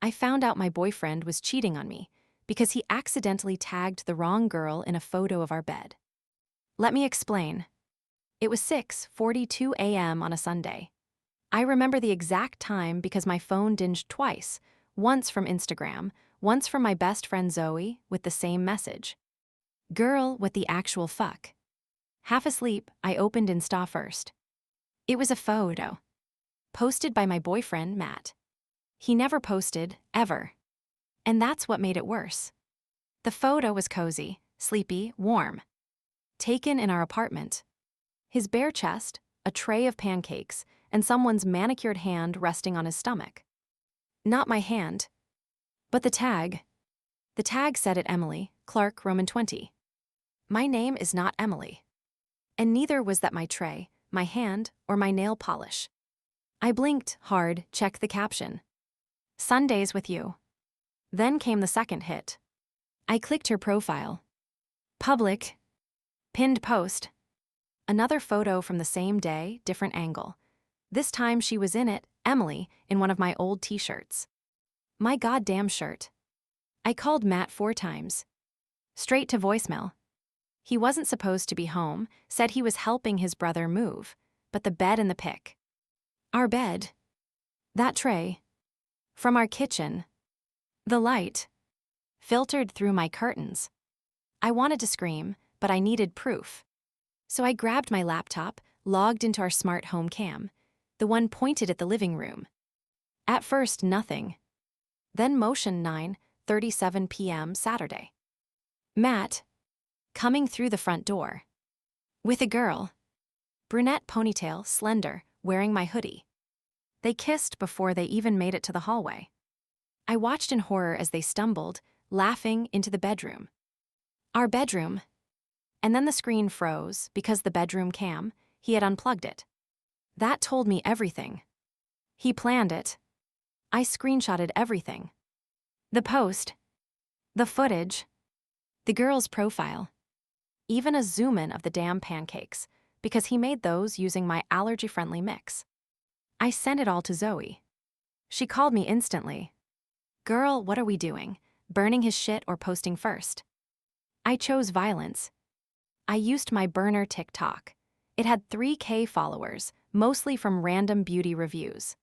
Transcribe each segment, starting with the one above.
I found out my boyfriend was cheating on me because he accidentally tagged the wrong girl in a photo of our bed. Let me explain. It was 6:42 a.m. on a Sunday. I remember the exact time because my phone dinged twice, once from Instagram, once from my best friend Zoe with the same message. Girl, what the actual fuck? Half asleep, I opened Insta first. It was a photo. Posted by my boyfriend, Matt. He never posted, ever. And that's what made it worse. The photo was cozy, sleepy, warm. Taken in our apartment. His bare chest, a tray of pancakes, and someone's manicured hand resting on his stomach. Not my hand. But the tag. The tag said it Emily, Clark, Roman 20. My name is not Emily. And neither was that my tray, my hand, or my nail polish. I blinked hard, checked the caption. Sundays with you. Then came the second hit. I clicked her profile. Public. Pinned post. Another photo from the same day, different angle. This time she was in it, Emily, in one of my old t-shirts. My goddamn shirt. I called Matt 4 times. Straight to voicemail. He wasn't supposed to be home, said he was helping his brother move, but the bed in the pic. Our bed. That tray. From our kitchen. The light. Filtered through my curtains. I wanted to scream, but I needed proof. So I grabbed my laptop, logged into our smart home cam, the one pointed at the living room. At first, nothing. Then motion 9:37 p.m. Saturday. Matt. Coming through the front door. With a girl. Brunette ponytail, slender, wearing my hoodie. They kissed before they even made it to the hallway. I watched in horror as they stumbled, laughing, into the bedroom. Our bedroom. And then the screen froze because the bedroom cam, he had unplugged it. That told me everything. He planned it. I screenshotted everything. The post. The footage. The girl's profile. Even a zoom-in of the damn pancakes, because he made those using my allergy-friendly mix. I sent it all to Zoe. She called me instantly. Girl, what are we doing? Burning his shit or posting first? I chose violence. I used my burner TikTok. It had 3K followers, mostly from random beauty reviews.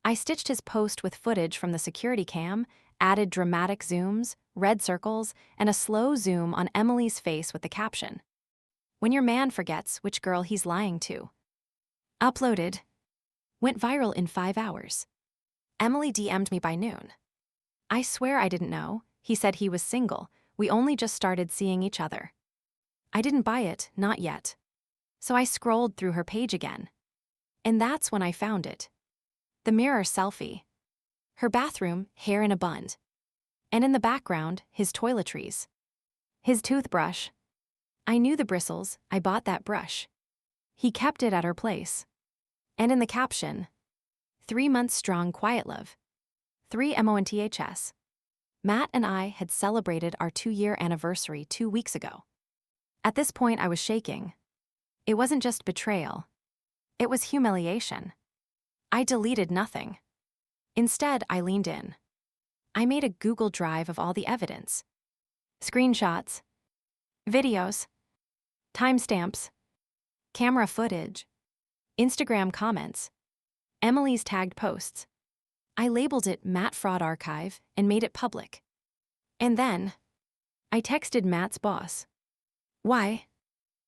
I stitched his post with footage from the security cam, added dramatic zooms, red circles, and a slow zoom on Emily's face with the caption. When your man forgets which girl he's lying to. Uploaded. Went viral in 5 hours. Emily DM'd me by noon. I swear I didn't know. He said he was single. We only just started seeing each other. I didn't buy it, not yet. So I scrolled through her page again. And that's when I found it. The mirror selfie. Her bathroom, hair in a bun. And in the background, his toiletries. His toothbrush. I knew the bristles, I bought that brush. He kept it at her place. And in the caption, 3 months strong quiet love. 3 months. Matt and I had celebrated our 2-year anniversary 2 weeks ago. At this point I was shaking. It wasn't just betrayal. It was humiliation. I deleted nothing. Instead, I leaned in. I made a Google Drive of all the evidence. Screenshots. Videos. Timestamps. Camera footage. Instagram comments. Emily's tagged posts. I labeled it Matt Fraud Archive and made it public. And then, I texted Matt's boss. Why?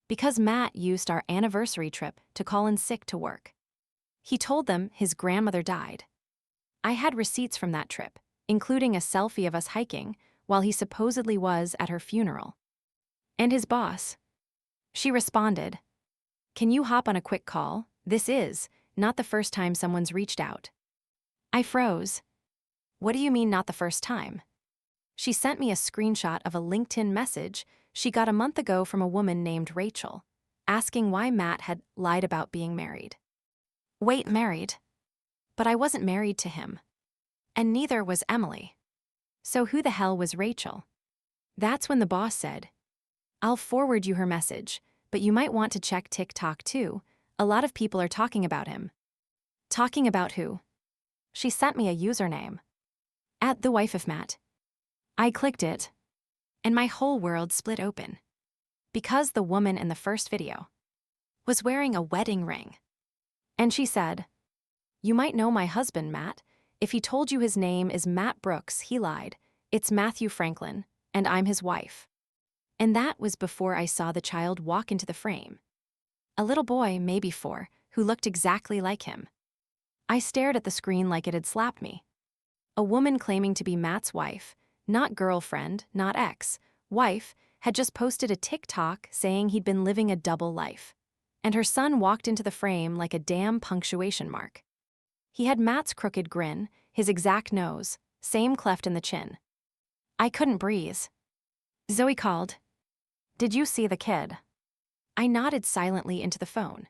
Because Matt used our anniversary trip to call in sick to work. He told them his grandmother died. I had receipts from that trip, including a selfie of us hiking while he supposedly was at her funeral. And his boss. She responded, "Can you hop on a quick call? This is not the first time someone's reached out." I froze. What do you mean not the first time? She sent me a screenshot of a LinkedIn message she got a month ago from a woman named Rachel, asking why Matt had lied about being married. Wait, married? But I wasn't married to him. And neither was Emily. So who the hell was Rachel? That's when the boss said, "I'll forward you her message, but you might want to check TikTok too. A lot of people are talking about him." Talking about who? She sent me a username. At the wife of Matt. I clicked it, and my whole world split open. Because the woman in the first video was wearing a wedding ring. And she said, "You might know my husband, Matt. If he told you his name is Matt Brooks, he lied. It's Matthew Franklin, and I'm his wife." And that was before I saw the child walk into the frame. A little boy, maybe 4, who looked exactly like him. I stared at the screen like it had slapped me. A woman claiming to be Matt's wife, not girlfriend, not ex, wife, had just posted a TikTok saying he'd been living a double life. And her son walked into the frame like a damn punctuation mark. He had Matt's crooked grin, his exact nose, same cleft in the chin. I couldn't breathe. Zoe called. "Did you see the kid?" I nodded silently into the phone.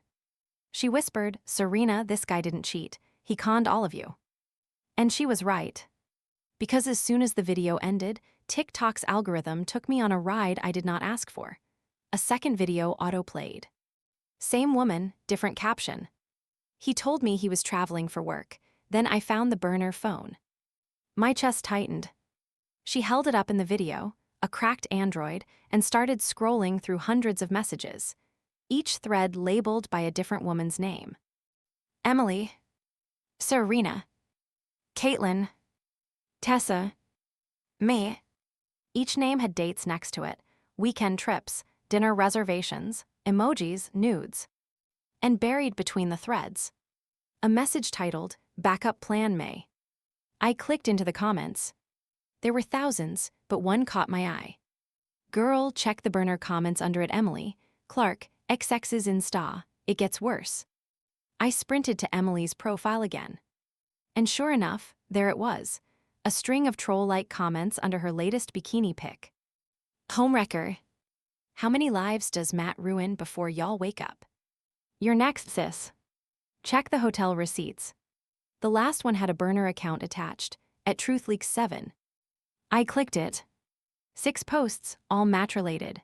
She whispered, "Serena, this guy didn't cheat. He conned all of you." And she was right. Because as soon as the video ended, TikTok's algorithm took me on a ride I did not ask for. A second video auto-played. Same woman, different caption. He told me he was traveling for work. Then I found the burner phone. My chest tightened. She held it up in the video, a cracked Android, and started scrolling through hundreds of messages, each thread labeled by a different woman's name. Emily. Serena. Caitlin. Tessa. Me. Each name had dates next to it, weekend trips, dinner reservations, emojis, nudes. And buried between the threads, a message titled, "Backup Plan May." I clicked into the comments. There were thousands, but one caught my eye. "Girl, check the burner comments under it, Emily. Clark, XX's Insta, it gets worse." I sprinted to Emily's profile again. And sure enough, there it was, a string of troll-like comments under her latest bikini pic. "Homewrecker. How many lives does Matt ruin before y'all wake up? You're next, sis. Check the hotel receipts." The last one had a burner account attached, at TruthLeaks 7. I clicked it. 6 posts, all match-related.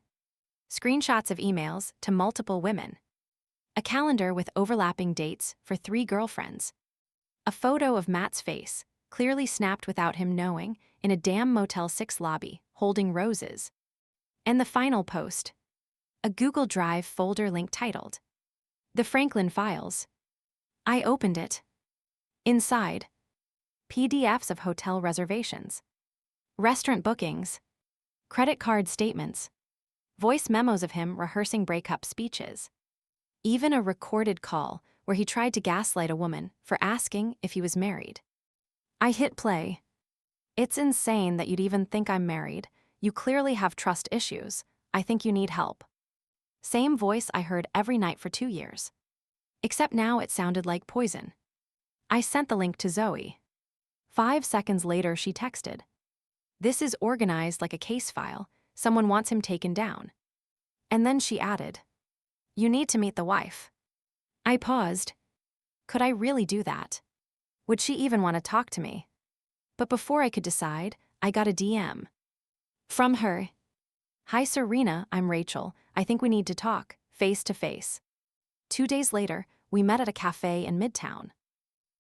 Screenshots of emails to multiple women. A calendar with overlapping dates for 3 girlfriends. A photo of Matt's face, clearly snapped without him knowing, in a damn Motel 6 lobby, holding roses. And the final post. A Google Drive folder link titled, "The Franklin Files." I opened it. Inside, PDFs of hotel reservations, restaurant bookings, credit card statements, voice memos of him rehearsing breakup speeches, even a recorded call where he tried to gaslight a woman for asking if he was married. I hit play. "It's insane that you'd even think I'm married. You clearly have trust issues. I think you need help." Same voice I heard every night for 2 years. Except now it sounded like poison. I sent the link to Zoe. 5 seconds later she texted, "This is organized like a case file. Someone wants him taken down." And then she added, "You need to meet the wife." I paused. Could I really do that? Would she even want to talk to me? But before I could decide, I got a DM. From her. "Hi Serena, I'm Rachel. I think we need to talk, face to face." 2 days later, we met at a cafe in Midtown.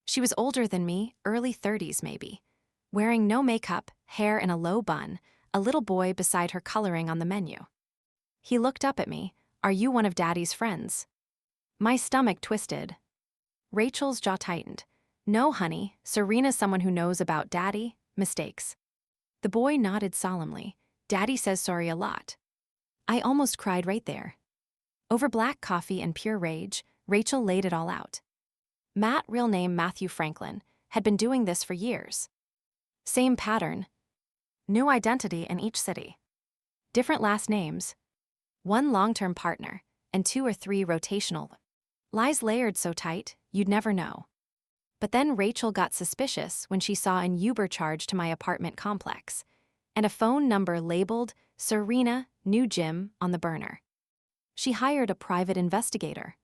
She was older than me, early 30s maybe, wearing no makeup, hair in a low bun, a little boy beside her coloring on the menu. He looked up at me. "Are you one of Daddy's friends?" My stomach twisted. Rachel's jaw tightened. "No, honey, Serena's someone who knows about Daddy, mistakes." The boy nodded solemnly. "Daddy says sorry a lot." I almost cried right there. Over black coffee and pure rage, Rachel laid it all out. Matt, real name Matthew Franklin, had been doing this for years. Same pattern. New identity in each city. Different last names. 1 long-term partner, and 2 or 3 rotational. Lies layered so tight, you'd never know. But then Rachel got suspicious when she saw an Uber charge to my apartment complex, and a phone number labeled Serena, New Gym on the burner. She hired a private investigator.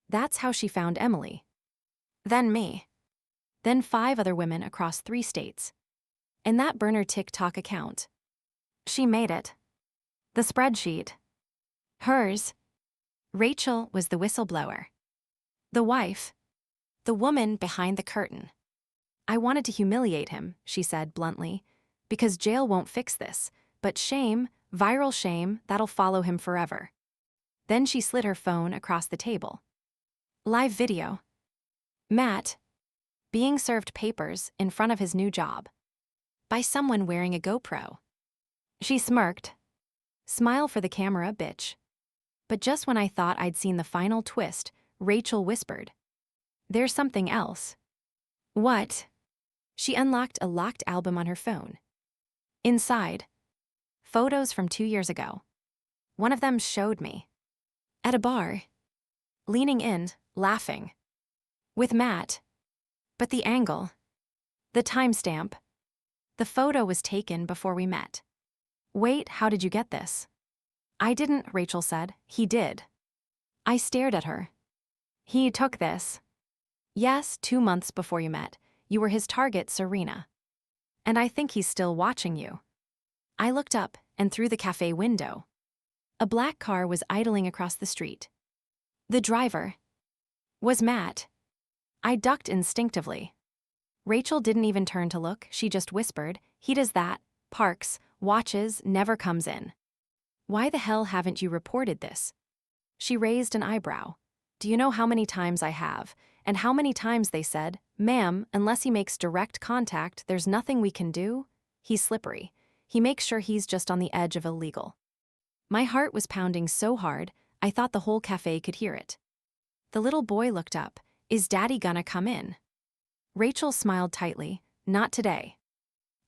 That's how she found Emily. Then me. Then 5 other women across 3 states. And that burner TikTok account. She made it. The spreadsheet. Hers. Rachel was the whistleblower. The wife. The woman behind the curtain. I wanted to humiliate him, she said bluntly, because jail won't fix this, but shame, viral shame, that'll follow him forever. Then she slid her phone across the table. Live video. Matt, being served papers in front of his new job. By someone wearing a GoPro. She smirked. Smile for the camera, bitch. But just when I thought I'd seen the final twist, Rachel whispered. There's something else. What? She unlocked a locked album on her phone. Inside, photos from 2 years ago. One of them showed me. At a bar. Leaning in, laughing. With Matt. But the angle. The timestamp. The photo was taken before we met. Wait, how did you get this? I didn't, Rachel said. He did. I stared at her. He took this. Yes, 2 months before you met. You were his target, Serena. And I think he's still watching you. I looked up and through the cafe window. A black car was idling across the street. The driver was Matt. I ducked instinctively. Rachel didn't even turn to look, she just whispered, he does that, parks, watches, never comes in. Why the hell haven't you reported this? She raised an eyebrow. Do you know how many times I have? And how many times they said, ma'am, unless he makes direct contact, there's nothing we can do? He's slippery. He makes sure he's just on the edge of illegal. My heart was pounding so hard, I thought the whole cafe could hear it. The little boy looked up. Is Daddy gonna come in? Rachel smiled tightly. Not today.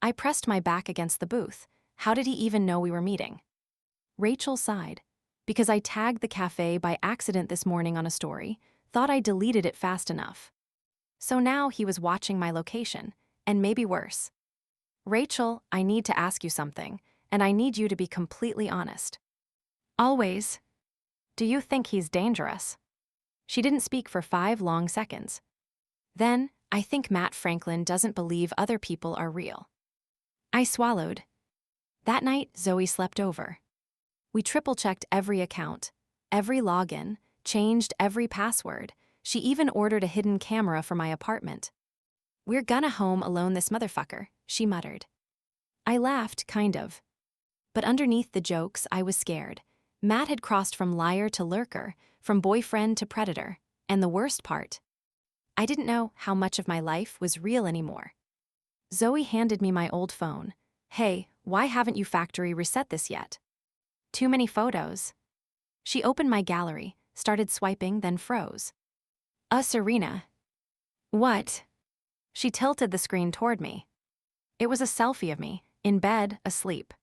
I pressed my back against the booth. How did he even know we were meeting? Rachel sighed. Because I tagged the cafe by accident this morning on a story, thought I deleted it fast enough. So now he was watching my location, and maybe worse. Rachel, I need to ask you something, and I need you to be completely honest. Always. Do you think he's dangerous? She didn't speak for 5 long seconds. Then, I think Matt Franklin doesn't believe other people are real. I swallowed. That night, Zoe slept over. We triple-checked every account, every login, changed every password. She even ordered a hidden camera for my apartment. We're gonna home alone this motherfucker, she muttered. I laughed, kind of. But underneath the jokes, I was scared. Matt had crossed from liar to lurker, from boyfriend to predator, and the worst part, I didn't know how much of my life was real anymore. Zoe handed me my old phone. Hey, why haven't you factory reset this yet? Too many photos. She opened my gallery, started swiping, then froze. Serena. What? She tilted the screen toward me. It was a selfie of me, in bed, asleep.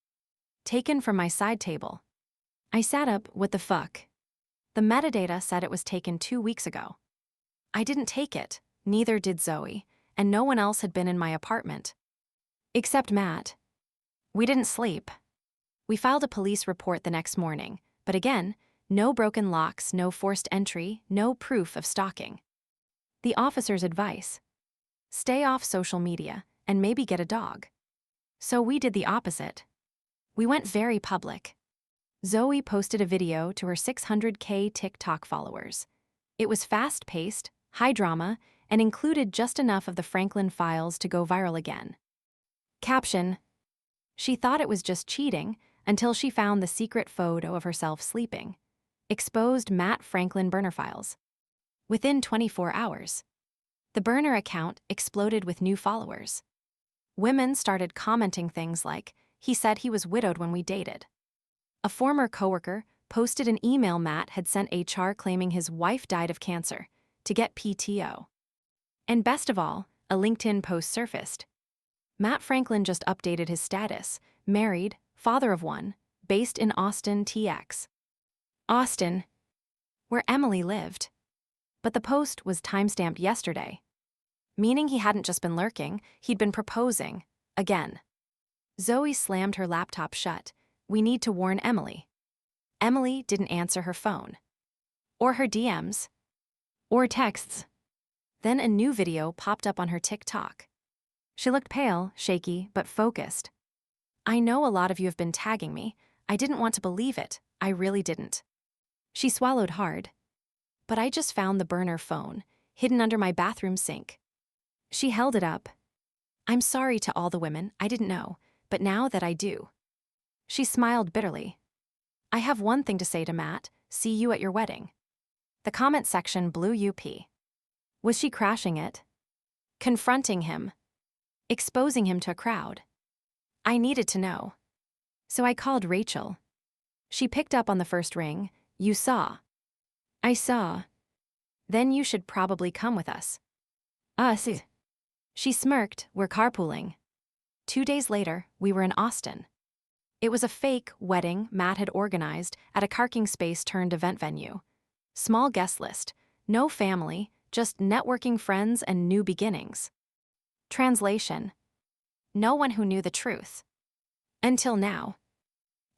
Taken from my side table. I sat up, what the fuck? The metadata said it was taken 2 weeks ago. I didn't take it, neither did Zoe, and no one else had been in my apartment. Except Matt. We didn't sleep. We filed a police report the next morning, but again, no broken locks, no forced entry, no proof of stalking. The officer's advice. Stay off social media, and maybe get a dog. So we did the opposite. We went very public. Zoe posted a video to her 600K TikTok followers. It was fast-paced, high drama, and included just enough of the Franklin files to go viral again. Caption. She thought it was just cheating until she found the secret photo of herself sleeping. Exposed Matt Franklin burner files. Within 24 hours. The burner account exploded with new followers. Women started commenting things like, he said he was widowed when we dated. A former coworker posted an email Matt had sent HR claiming his wife died of cancer to get PTO. And best of all, a LinkedIn post surfaced. Matt Franklin just updated his status, married, father of one, based in Austin, TX. Austin, where Emily lived. But the post was timestamped yesterday, meaning he hadn't just been lurking, he'd been proposing, again. Zoe slammed her laptop shut. We need to warn Emily. Emily didn't answer her phone. Or her DMs. Or texts. Then a new video popped up on her TikTok. She looked pale, shaky, but focused. I know a lot of you have been tagging me. I didn't want to believe it. I really didn't. She swallowed hard. But I just found the burner phone, hidden under my bathroom sink. She held it up. I'm sorry to all the women, I didn't know, but now that I do. She smiled bitterly. I have one thing to say to Matt, see you at your wedding. The comment section blew up. Was she crashing it? Confronting him? Exposing him to a crowd? I needed to know. So I called Rachel. She picked up on the first ring. You saw. I saw. Then you should probably come with us. Us? She smirked, we're carpooling. 2 days later, we were in Austin. It was a fake wedding Matt had organized at a parking space turned event venue. Small guest list, no family, just networking friends and new beginnings. Translation: no one who knew the truth. Until now.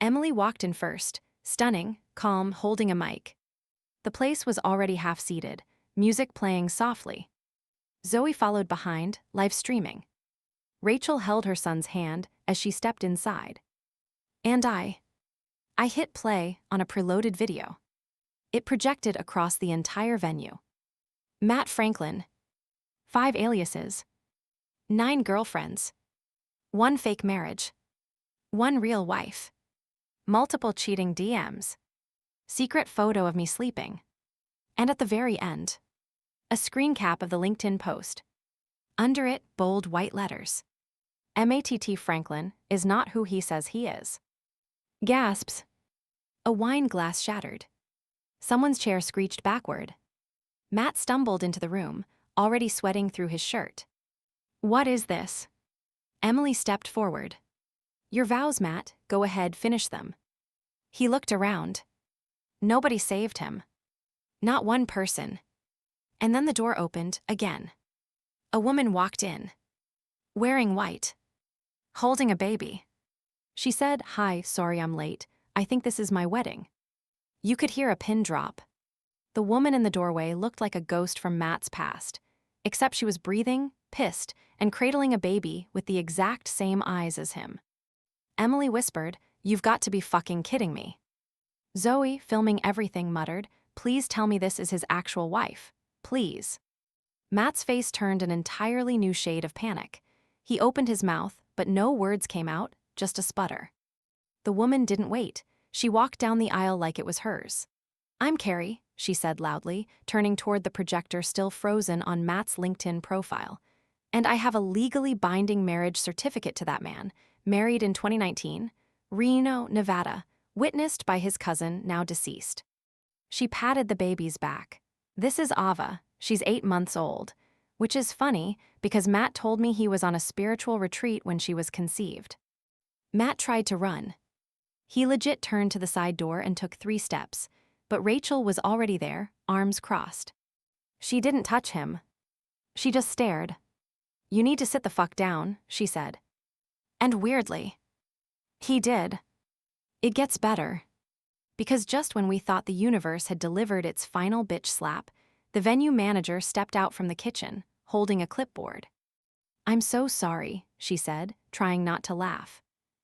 Emily walked in first, stunning, calm, holding a mic. The place was already half-seated, music playing softly. Zoe followed behind, live streaming. Rachel held her son's hand as she stepped inside. And I hit play on a preloaded video. It projected across the entire venue. Matt Franklin. 5 aliases. 9 girlfriends. 1 fake marriage. 1 real wife. Multiple cheating DMs. Secret photo of me sleeping. And at the very end, a screen cap of the LinkedIn post. Under it, bold white letters. Matt Franklin is not who he says he is. Gasps. A wine glass shattered. Someone's chair screeched backward. Matt stumbled into the room, already sweating through his shirt. What is this? Emily stepped forward. Your vows, Matt, go ahead, finish them. He looked around. Nobody saved him. Not one person. And then the door opened again. A woman walked in. Wearing white. Holding a baby. She said, "Hi, sorry I'm late. I think this is my wedding." You could hear a pin drop. The woman in the doorway looked like a ghost from Matt's past, except she was breathing, pissed, and cradling a baby with the exact same eyes as him. Emily whispered, "You've got to be fucking kidding me." Zoe, filming everything, muttered, "Please tell me this is his actual wife. Please." Matt's face turned an entirely new shade of panic. He opened his mouth, but no words came out, just a sputter. The woman didn't wait. She walked down the aisle like it was hers. "I'm Carrie," she said loudly, turning toward the projector still frozen on Matt's LinkedIn profile. "And I have a legally binding marriage certificate to that man, married in 2019, Reno, Nevada, witnessed by his cousin, now deceased." She patted the baby's back. "This is Ava. She's 8 months old," which is funny because Matt told me he was on a spiritual retreat when she was conceived. Matt tried to run. He legit turned to the side door and took 3 steps, but Rachel was already there, arms crossed. She didn't touch him. She just stared. "You need to sit the fuck down," she said. And weirdly, he did. It gets better. Because just when we thought the universe had delivered its final bitch slap, the venue manager stepped out from the kitchen, holding a clipboard. "I'm so sorry," she said, trying not to laugh.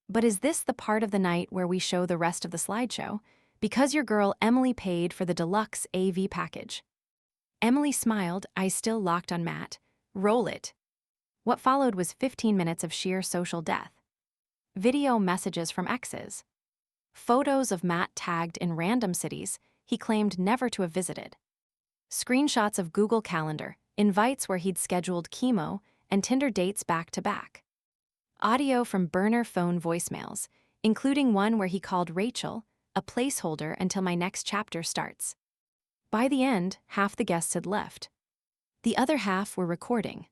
"But is this the part of the night where we show the rest of the slideshow? Because your girl Emily paid for the deluxe AV package." Emily smiled, eyes still locked on Matt. "Roll it." What followed was 15 minutes of sheer social death. Video messages from exes. Photos of Matt tagged in random cities he claimed never to have visited. Screenshots of Google Calendar, invites where he'd scheduled chemo and Tinder dates back to back. Audio from burner phone voicemails, including one where he called Rachel, a placeholder until my next chapter starts. By the end, half the guests had left. The other half were recording.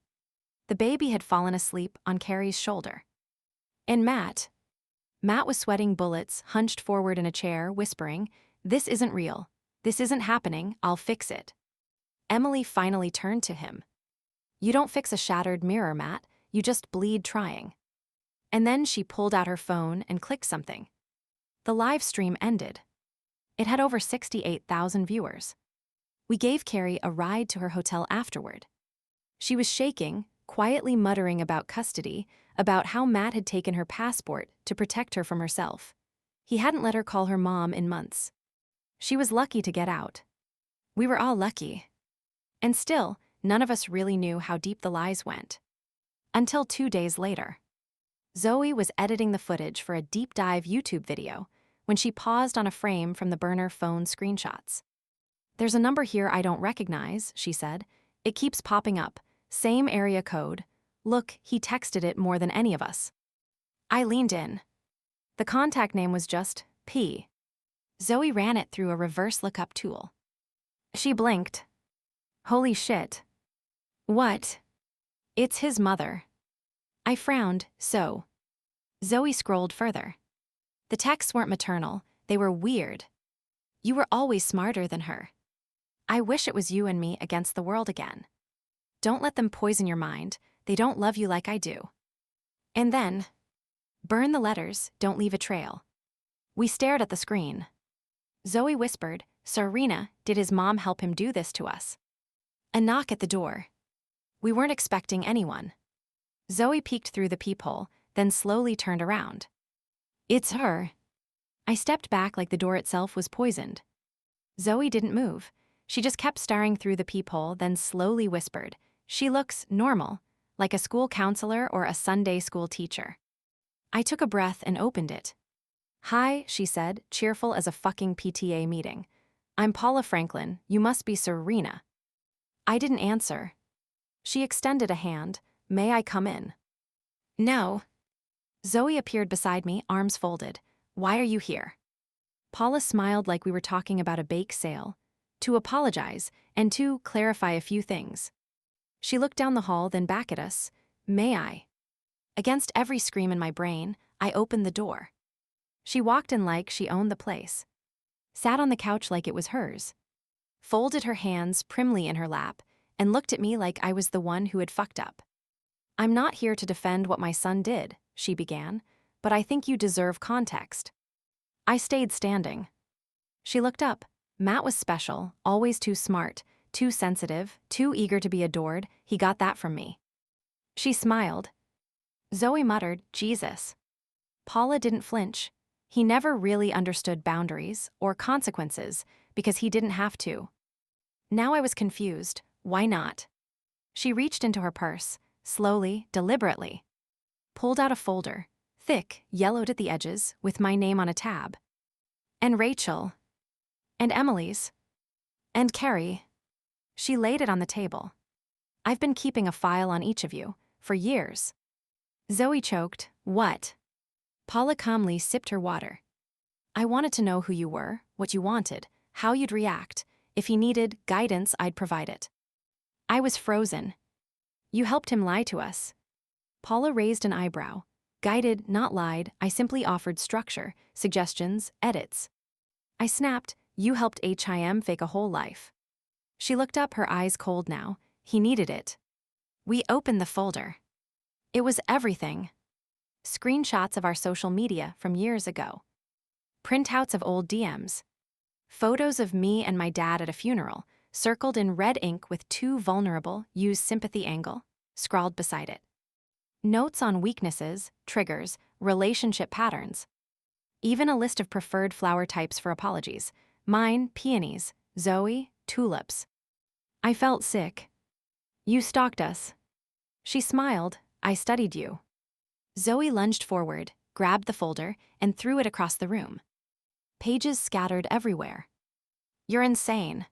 The baby had fallen asleep on Carrie's shoulder. And Matt was sweating bullets, hunched forward in a chair, whispering, "This isn't real. This isn't happening. I'll fix it." Emily finally turned to him. "You don't fix a shattered mirror, Matt. You just bleed trying." And then she pulled out her phone and clicked something. The live stream ended. It had over 68,000 viewers. We gave Carrie a ride to her hotel afterward. She was shaking, quietly muttering about custody, about how Matt had taken her passport to protect her from herself. He hadn't let her call her mom in months. She was lucky to get out. We were all lucky. And still, none of us really knew how deep the lies went. Until 2 days later. Zoe was editing the footage for a deep dive YouTube video when she paused on a frame from the burner phone screenshots. "There's a number here I don't recognize," she said. "It keeps popping up. Same area code. Look, he texted it more than any of us." I leaned in. The contact name was just P. Zoe ran it through a reverse lookup tool. She blinked. "Holy shit." "What?" "It's his mother." I frowned. "So?" Zoe scrolled further. The texts weren't maternal, they were weird. "You were always smarter than her. I wish it was you and me against the world again. Don't let them poison your mind, they don't love you like I do." And then, "Burn the letters, don't leave a trail." We stared at the screen. Zoe whispered, "Serena, did his mom help him do this to us?" A knock at the door. We weren't expecting anyone. Zoe peeked through the peephole, then slowly turned around. "It's her." I stepped back like the door itself was poisoned. Zoe didn't move. She just kept staring through the peephole, then slowly whispered, "She looks normal, like a school counselor or a Sunday school teacher." I took a breath and opened it. "Hi," she said, cheerful as a fucking PTA meeting. "I'm Paula Franklin. You must be Serena." I didn't answer. She extended a hand. "May I come in?" "No." Zoe appeared beside me, arms folded. "Why are you here?" Paula smiled like we were talking about a bake sale. "To apologize, and to clarify a few things." She looked down the hall, then back at us. "May I?" Against every scream in my brain, I opened the door. She walked in like she owned the place. Sat on the couch like it was hers. Folded her hands primly in her lap, and looked at me like I was the one who had fucked up. "I'm not here to defend what my son did," she began, "but I think you deserve context." I stayed standing. She looked up. "Matt was special, always too smart, too sensitive, too eager to be adored. He got that from me." She smiled. Zoe muttered, "Jesus." Paula didn't flinch. "He never really understood boundaries or consequences because he didn't have to." Now I was confused. Why not? She reached into her purse, slowly, deliberately. Pulled out a folder, thick, yellowed at the edges, with my name on a tab. "And Rachel. And Emily's. And Carrie." She laid it on the table. "I've been keeping a file on each of you, for years." Zoe choked. "What?" Paula calmly sipped her water. "I wanted to know who you were, what you wanted, how you'd react. If he needed guidance, I'd provide it." I was frozen. "You helped him lie to us." Paula raised an eyebrow. "Guided, not lied. I simply offered structure, suggestions, edits." I snapped, "You helped him fake a whole life." She looked up, her eyes cold now. "He needed it." We opened the folder. It was everything. Screenshots of our social media from years ago. Printouts of old DMs. Photos of me and my dad at a funeral, circled in red ink with "too vulnerable, use sympathy angle" scrawled beside it. Notes on weaknesses, triggers, relationship patterns. Even a list of preferred flower types for apologies. Mine, peonies. Zoe, tulips. I felt sick. "You stalked us." She smiled. "I studied you." Zoe lunged forward, grabbed the folder, and threw it across the room. Pages scattered everywhere. "You're insane."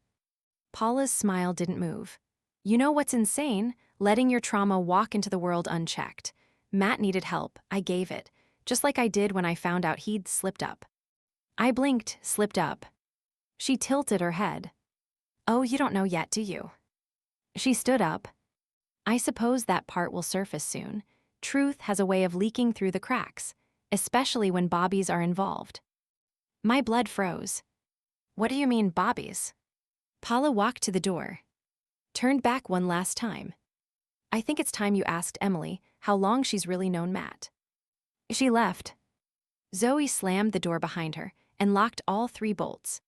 Paula's smile didn't move. "You know what's insane? Letting your trauma walk into the world unchecked. Matt needed help, I gave it, just like I did when I found out he'd slipped up." I blinked. "Slipped up?" She tilted her head. "Oh, you don't know yet, do you?" She stood up. "I suppose that part will surface soon. Truth has a way of leaking through the cracks, especially when bobbies are involved." My blood froze. "What do you mean, bobbies?" Paula walked to the door. Turned back one last time. "I think it's time you asked Emily how long she's really known Matt." She left. Zoe slammed the door behind her and locked all 3 bolts.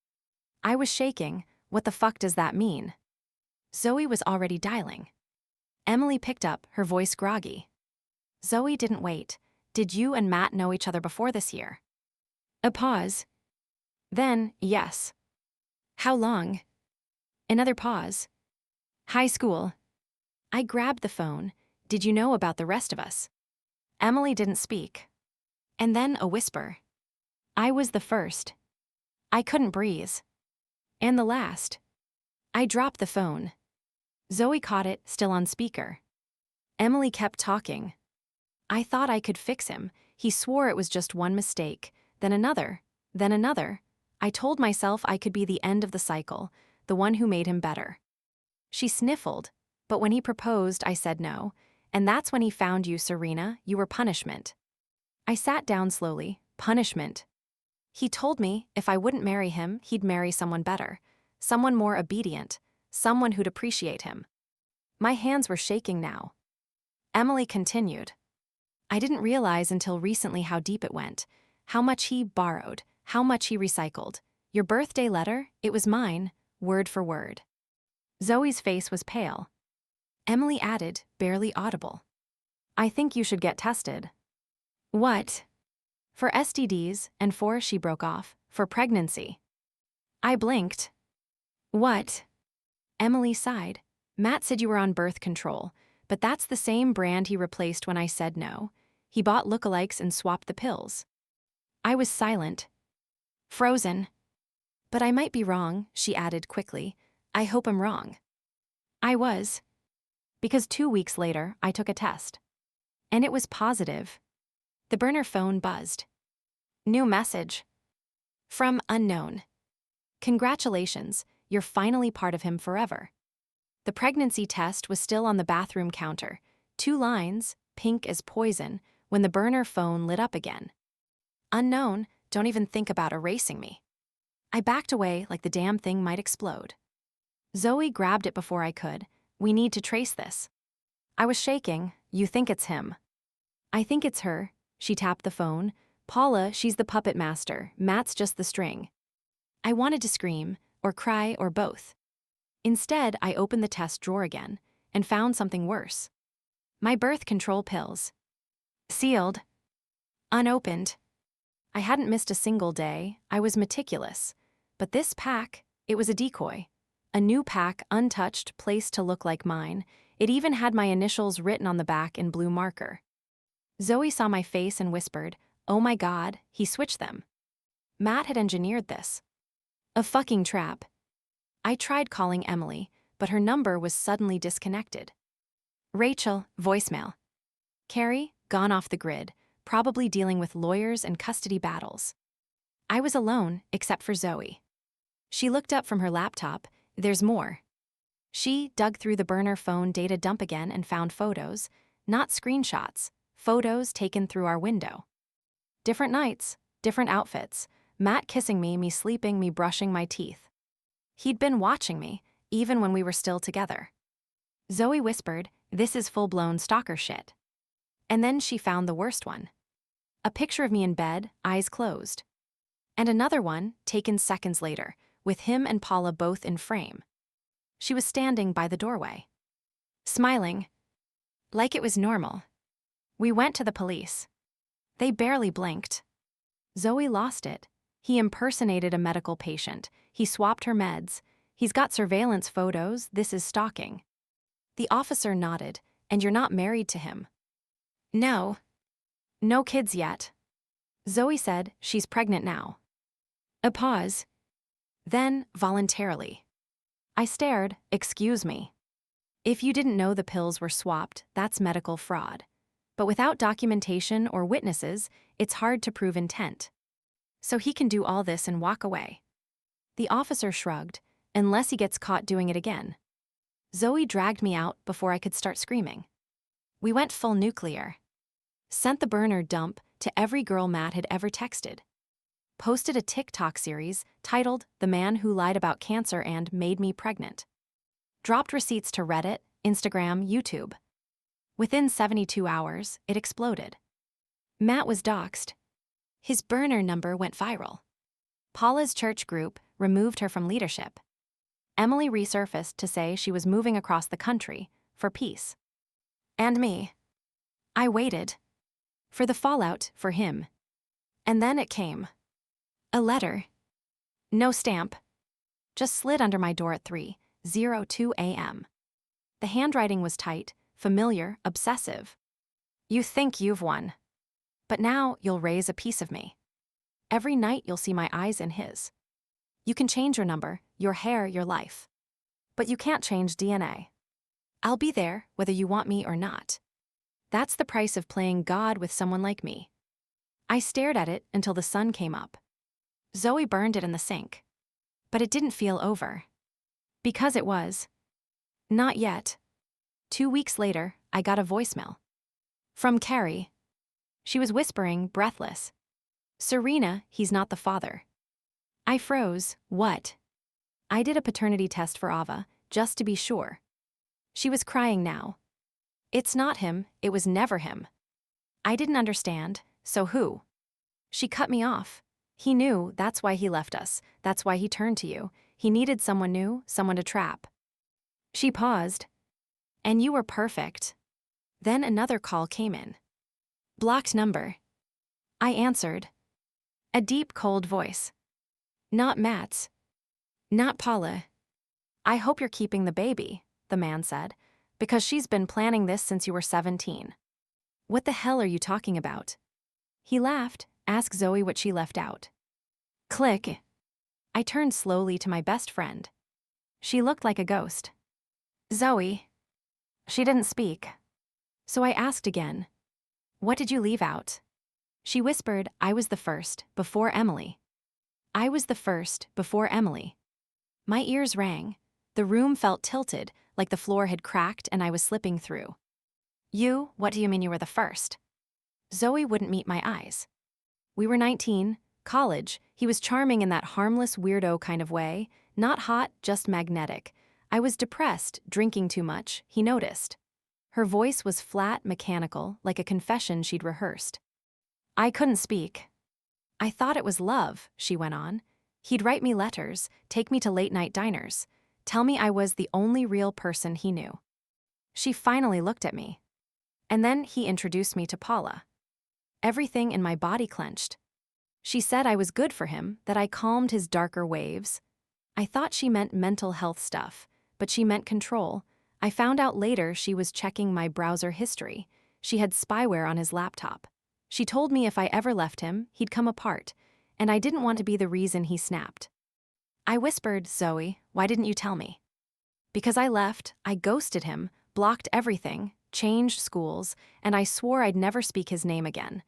I was shaking. What the fuck does that mean? Zoe was already dialing. Emily picked up, her voice groggy. Zoe didn't wait. "Did you and Matt know each other before this year?" A pause. Then, "Yes." "How long?" Another pause. "High school." I grabbed the phone. Did you know about the rest of us? Emily didn't speak. And then a whisper. I was the first. I couldn't breathe. And the last. I dropped the phone. Zoe caught it, still on speaker. Emily kept talking. I thought I could fix him. He swore it was just one mistake, then another, then another. I told myself I could be the end of the cycle, the one who made him better. She sniffled, but when he proposed, I said no, and that's when he found you, Serena. You were punishment. I sat down slowly. Punishment. He told me if I wouldn't marry him, he'd marry someone better, someone more obedient, someone who'd appreciate him. My hands were shaking now. Emily continued. I didn't realize until recently how deep it went, how much he borrowed, how much he recycled. Your birthday letter, it was mine, word for word. Zoe's face was pale. Emily added, barely audible. I think you should get tested. What? For STDs, and she broke off, for pregnancy. I blinked. What? Emily sighed. Matt said you were on birth control, but that's the same brand he replaced when I said no. He bought lookalikes and swapped the pills. I was silent. Frozen. But I might be wrong, she added quickly. I hope I'm wrong. I was. Because 2 weeks later, I took a test. And it was positive. The burner phone buzzed. New message. From unknown. Congratulations, you're finally part of him forever. The pregnancy test was still on the bathroom counter. 2 lines, pink as poison, when the burner phone lit up again. Unknown, don't even think about erasing me. I backed away like the damn thing might explode. Zoe grabbed it before I could. We need to trace this. I was shaking. You think it's him. I think it's her. She tapped the phone. Paula, she's the puppet master. Matt's just the string. I wanted to scream, or cry, or both. Instead, I opened the test drawer again, and found something worse. My birth control pills. Sealed. Unopened. I hadn't missed a single day. I was meticulous. But this pack, it was a decoy. A new pack, untouched, placed to look like mine. It even had my initials written on the back in blue marker. Zoe saw my face and whispered, oh my God, he switched them. Matt had engineered this. A fucking trap. I tried calling Emily, but her number was suddenly disconnected. Rachel, voicemail. Carrie, gone off the grid, probably dealing with lawyers and custody battles. I was alone, except for Zoe. She looked up from her laptop. There's more. She dug through the burner phone data dump again and found photos, not screenshots, photos taken through our window. Different nights, different outfits, Matt kissing me, me sleeping, me brushing my teeth. He'd been watching me, even when we were still together. Zoe whispered, this is full-blown stalker shit. And then she found the worst one. A picture of me in bed, eyes closed. And another one, taken seconds later, with him and Paula both in frame. She was standing by the doorway. Smiling. Like it was normal. We went to the police. They barely blinked. Zoe lost it. He impersonated a medical patient. He swapped her meds. He's got surveillance photos. This is stalking. The officer nodded. And you're not married to him? No. No kids yet. Zoe said she's pregnant now. A pause. Then, voluntarily. I stared. Excuse me. If you didn't know the pills were swapped, that's medical fraud. But without documentation or witnesses, it's hard to prove intent. So he can do all this and walk away. The officer shrugged, unless he gets caught doing it again. Zoe dragged me out before I could start screaming. We went full nuclear. Sent the burner dump to every girl Matt had ever texted. Posted a TikTok series titled The Man Who Lied About Cancer and Made Me Pregnant. Dropped receipts to Reddit, Instagram, YouTube. Within 72 hours, it exploded. Matt was doxxed. His burner number went viral. Paula's church group removed her from leadership. Emily resurfaced to say she was moving across the country for peace. And me. I waited. For the fallout for him. And then it came. A letter. No stamp. Just slid under my door at 3:02 a.m. The handwriting was tight, familiar, obsessive. You think you've won. But now you'll raise a piece of me. Every night you'll see my eyes in his. You can change your number, your hair, your life. But you can't change DNA. I'll be there, whether you want me or not. That's the price of playing God with someone like me. I stared at it until the sun came up. Zoe burned it in the sink. But it didn't feel over. Because it was. Not yet. 2 weeks later, I got a voicemail. From Carrie. She was whispering, breathless. Serena, he's not the father. I froze. What? I did a paternity test for Ava, just to be sure. She was crying now. It's not him, it was never him. I didn't understand, so who? She cut me off. He knew, that's why he left us, that's why he turned to you. He needed someone new, someone to trap. She paused. And you were perfect. Then another call came in. Blocked number. I answered. A deep, cold voice. Not Matt's. Not Paula. I hope you're keeping the baby, the man said, because she's been planning this since you were 17. What the hell are you talking about? He laughed. Ask Zoe what she left out. Click. I turned slowly to my best friend. She looked like a ghost. Zoe. She didn't speak. So I asked again. What did you leave out? She whispered, I was the first, before Emily. I was the first, before Emily. My ears rang. The room felt tilted, like the floor had cracked and I was slipping through. You, what do you mean you were the first? Zoe wouldn't meet my eyes. We were 19, college. He was charming in that harmless weirdo kind of way, not hot, just magnetic. I was depressed, drinking too much, he noticed. Her voice was flat, mechanical, like a confession she'd rehearsed. I couldn't speak. I thought it was love, she went on. He'd write me letters, take me to late-night diners, tell me I was the only real person he knew. She finally looked at me. And then he introduced me to Paula. Everything in my body clenched. She said I was good for him, that I calmed his darker waves. I thought she meant mental health stuff, but she meant control. I found out later she was checking my browser history. She had spyware on his laptop. She told me if I ever left him, he'd come apart, and I didn't want to be the reason he snapped. I whispered, Zoe, why didn't you tell me? Because I left, I ghosted him, blocked everything, changed schools, and I swore I'd never speak his name again.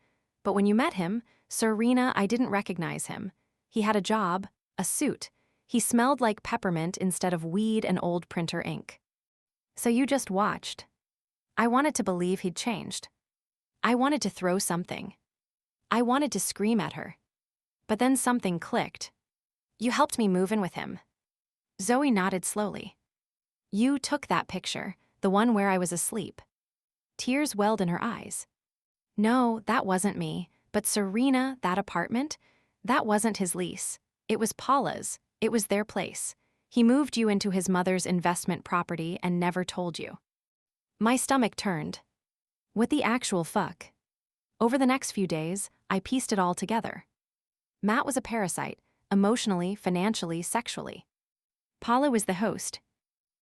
But when you met him, Serena, I didn't recognize him. He had a job, a suit. He smelled like peppermint instead of weed and old printer ink. So you just watched. I wanted to believe he'd changed. I wanted to throw something. I wanted to scream at her. But then something clicked. You helped me move in with him. Zoe nodded slowly. You took that picture, the one where I was asleep. Tears welled in her eyes. No, that wasn't me, but Serena, that apartment, that wasn't his lease. It was Paula's. It was their place. He moved you into his mother's investment property and never told you. My stomach turned. What the actual fuck? Over the next few days, I pieced it all together. Matt was a parasite, emotionally, financially, sexually. Paula was the host.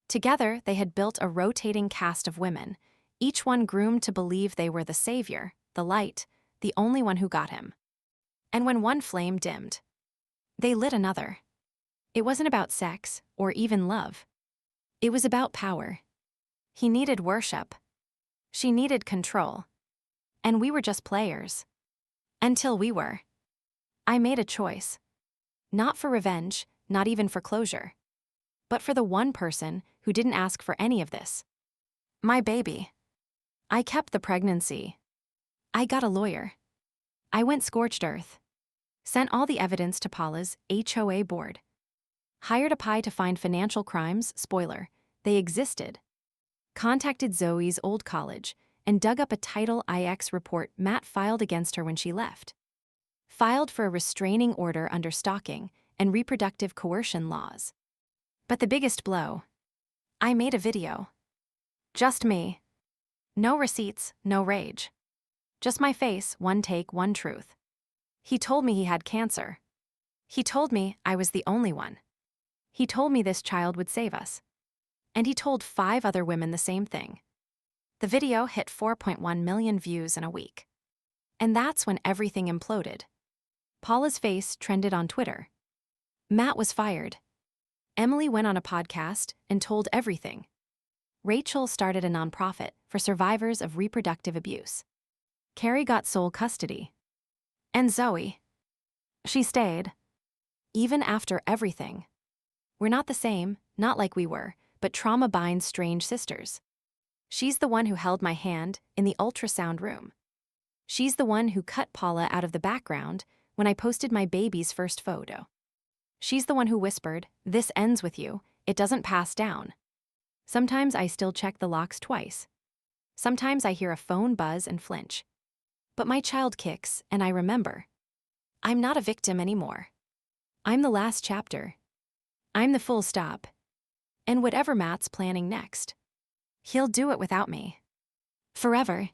Together, they had built a rotating cast of women, each one groomed to believe they were the savior, the light, the only one who got him. And when one flame dimmed, they lit another. It wasn't about sex, or even love. It was about power. He needed worship. She needed control. And we were just players. Until we were. I made a choice. Not for revenge, not even for closure. But for the one person who didn't ask for any of this. My baby. I kept the pregnancy. I got a lawyer. I went scorched earth. Sent all the evidence to Paula's HOA board. Hired a PI to find financial crimes, spoiler, they existed. Contacted Zoe's old college and dug up a Title IX report Matt filed against her when she left. Filed for a restraining order under stalking and reproductive coercion laws. But the biggest blow. I made a video. Just me. No receipts, no rage. Just my face, one take, one truth. He told me he had cancer. He told me I was the only one. He told me this child would save us. And he told 5 other women the same thing. The video hit 4.1 million views in a week. And that's when everything imploded. Paula's face trended on Twitter. Matt was fired. Emily went on a podcast and told everything. Rachel started a nonprofit for survivors of reproductive abuse. Carrie got sole custody. And Zoe. She stayed. Even after everything. We're not the same, not like we were, but trauma binds strange sisters. She's the one who held my hand in the ultrasound room. She's the one who cut Paula out of the background when I posted my baby's first photo. She's the one who whispered, "This ends with you, it doesn't pass down." Sometimes I still check the locks twice. Sometimes I hear a phone buzz and flinch. But my child kicks, and I remember. I'm not a victim anymore. I'm the last chapter. I'm the full stop. And whatever Matt's planning next, he'll do it without me. Forever.